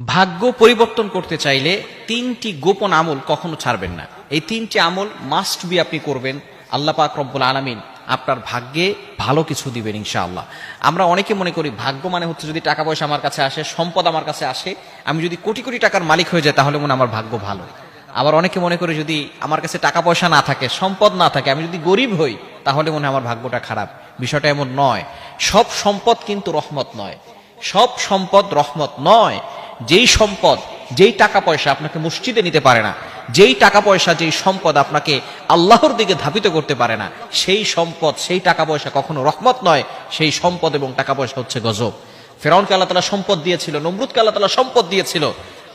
ভাগ্য পরিবর্তন করতে চাইলে তিনটি গোপন আমল কখনো ছাড়বেন না। এই তিনটি আমল মাস্ট বি আপনি করবেন। আল্লাহ পাক রব্বুল আলামিন আপনার ভাগ্যে ভালো কিছু দিবেন ইনশাআল্লাহ। আমরা অনেকে মনে করি ভাগ্য মানে হচ্ছে যদি টাকা পয়সা আমার কাছে আসে, সম্পদ আমার কাছে আসে, আমি যদি কোটি কোটি টাকার মালিক হয়ে যাই তাহলে মনে হয় আমার ভাগ্য ভালো। আবার অনেকে মনে করে যদি আমার কাছে টাকা পয়সা না থাকে, সম্পদ না থাকে, আমি যদি গরিব হই তাহলে মনে হয় আমার ভাগ্যটা খারাপ। বিষয়টা এমন নয়। সব সম্পদ কিন্তু রহমত নয়, সব সম্পদ রহমত নয়। যেই সম্পদ, যেই টাকা পয়সা আপনাকে মসজিদে নিতে পারে না, যেই টাকা পয়সা, যেই সম্পদ আপনাকে আল্লাহর দিকে ধাবিত করতে পারে না, সেই সম্পদ, সেই টাকা পয়সা কখনো রহমত নয়। সেই সম্পদ এবং টাকা পয়সা হচ্ছে গজব। ফেরাউনকে আল্লাহ তাআলা সম্পদ দিয়েছিল, নমরুদকে আল্লাহ তাআলা সম্পদ দিয়েছিল,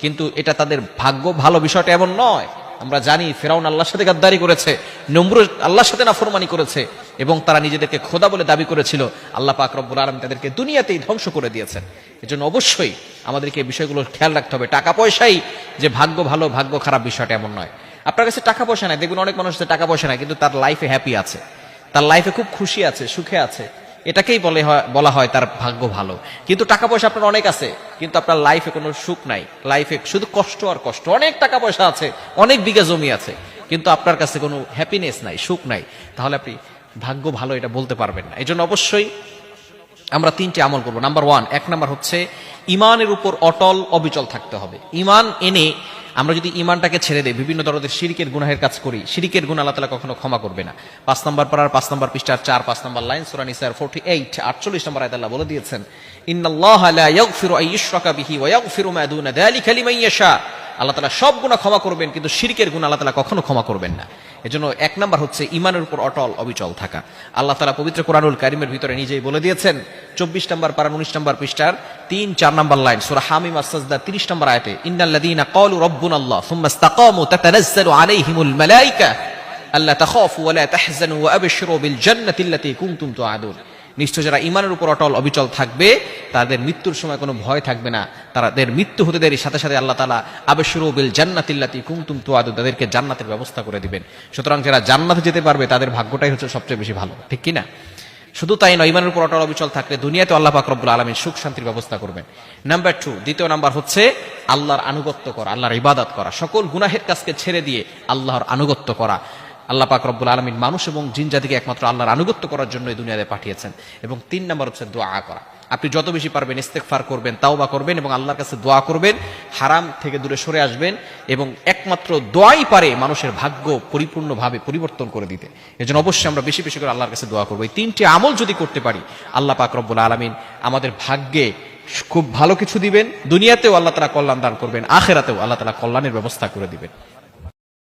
কিন্তু এটা তাদের ভাগ্য ভালো, বিষয়টা এমন নয়। আমরা জানি ফেরাউন আল্লাহর সাথে গাদ্দারি করেছে, নমরুদ আল্লাহর সাথে নাফরমানি করেছে, এবং তারা নিজেদেরকে খোদা বলে দাবি করেছিল। আল্লাহ পাক রব্বুল আলামিন তাদেরকে দুনিয়াতেই ধ্বংস করে দিয়েছেন। এজন্য অবশ্যই আমাদেরকে এই বিষয়গুলো খেয়াল রাখতে হবে। টাকা পয়সাই যে ভাগ্য ভালো ভাগ্য খারাপ বিষয়টা এমন নয়। আপনার কাছে টাকা পয়সা নাই, দেখবেন অনেক মানুষের টাকা পয়সা নাই কিন্তু তার লাইফে হ্যাপি আছে, তার লাইফে খুব খুশি আছে, সুখে আছে, এটাকেই বলা হয় তার ভাগ্য ভালো। কিন্তু টাকা পয়সা আপনার অনেক আছে কিন্তু আপনার লাইফে কোনো সুখ নাই, লাইফে শুধু কষ্ট আর কষ্ট। অনেক টাকা পয়সা আছে, অনেক বিঘা জমি আছে, কিন্তু আপনার কাছে কোনো হ্যাপিনেস নাই, সুখ নাই, তাহলে আপনি ভাগ্য ভালো এটা বলতে পারবেন না। এই জন্য অবশ্যই আমরা তিনটি আমল করবো। নাম্বার ওয়ান, এক নাম্বার হচ্ছে ইমানের উপর অটল অবিচল থাকতে হবে। ইমান এনে আমরা যদি ইমানটাকে ছেড়ে দেই, বিভিন্ন ধরনের শিরকের গুনাহের কাজ করি, শিরকের গুনাহ আল্লাহ তাআলা কখনো ক্ষমা করবে না। 5 নম্বর পারার 5 নম্বর পৃষ্ঠার 4-5 নম্বর লাইন, সূরা নিসার 48 নম্বর আয়াতে আল্লাহ বলে দিয়েছেন, ইন্নাল্লাহা লা ইয়াগফিরু আন ইউশরাকা বিহি ওয়া ইয়াগফিরু মা দুনা যালিকা লিমান ইয়াশা। আল্লাহ তাআলা সব গুনাহ ক্ষমা করবেন, কিন্তু শিরকের গুনাহ আল্লাহ তাআলা কখনো ক্ষমা করবেন না। এজন্য এক নাম্বার হচ্ছে ইমানের উপর অটল অবিচল থাকা। আল্লাহ তাআলা পবিত্র কোরআনুল কারীমের ভিতরে নিজেই বলে দিয়েছেন, 24 নম্বর পারা 19 নম্বর পৃষ্ঠার 3-4 নম্বর লাইন, সূরা হামিম আস-সাজদা 30 নম্বর আয়াতে, ইন্নাল্লাযীনা ক্বালু রাব্বুনাল্লাহ সুম্মা ইসতাকামু তাতানাজ্জালু আলাইহিমুল মালায়েকা আল্লা তাখাফু ওয়া লা তাহজানু ওয়া আবশিরু বিল জান্নাতি আল্লাতী কুনতুম তুআদুন। নিশ্চয় যারা ইমানের উপর অটল অবিচল থাকবে তাদের মৃত্যুর সময় কোনো ভয় থাকবে না, তাদের মৃত্যু হতে দেরি সাথে সাথে আল্লাহ তাআলা আবশিরু বিল জান্নাতি আল্লাতী কুনতুম তুআদুন, তাদেরকে জান্নাতের ব্যবস্থা করে দিবেন। সুতরাং যারা জান্নাতে যেতে পারবে তাদের ভাগ্যটাই হচ্ছে সবচেয়ে বেশি ভালো, ঠিক কি না? শুধু তাই নয়, ইমানের উপর অটল অবিচল থাকলে দুনিয়াতে আল্লাহ পাক রব্বুল আলামিন সুখ শান্তির ব্যবস্থা করবেন। নাম্বার 2, দ্বিতীয় নাম্বার হচ্ছে আল্লাহর আনুগত্য করা, আল্লাহর ইবাদত করা, সকল গুনাহের কাজকে ছেড়ে দিয়ে আল্লাহর আনুগত্য করা। আল্লাহ পাক রব্বুল আলামিন মানুষ এবং জিন জাতিকে একমাত্র আল্লাহর আনুগত্য করার জন্য এই দুনিয়াতে পাঠিয়েছেন। এবং 3 নাম্বার হচ্ছে দোয়া করা। আপনি যত বেশি পারবেন ইস্তেগফার করবেন, তাওবা করবেন এবং আল্লাহর কাছে দোয়া করবেন, হারাম থেকে দূরে সরে আসবেন, এবং একমাত্র দোয়াই পারে মানুষের ভাগ্য পরিপূর্ণভাবে পরিবর্তন করে দিতে। এজন্য অবশ্যই আমরা বেশি বেশি করে আল্লাহর কাছে দোয়া করব। এই 3টি আমল যদি করতে পারি আল্লাহ পাক রব্বুল আলামিন আমাদের ভাগ্যে খুব ভালো কিছু দিবেন, দুনিয়াতেও আল্লাহ তাআলা কল্যাণ দান করবেন, আখিরাতেও আল্লাহ তাআলা কল্যাণের ব্যবস্থা করে দিবেন।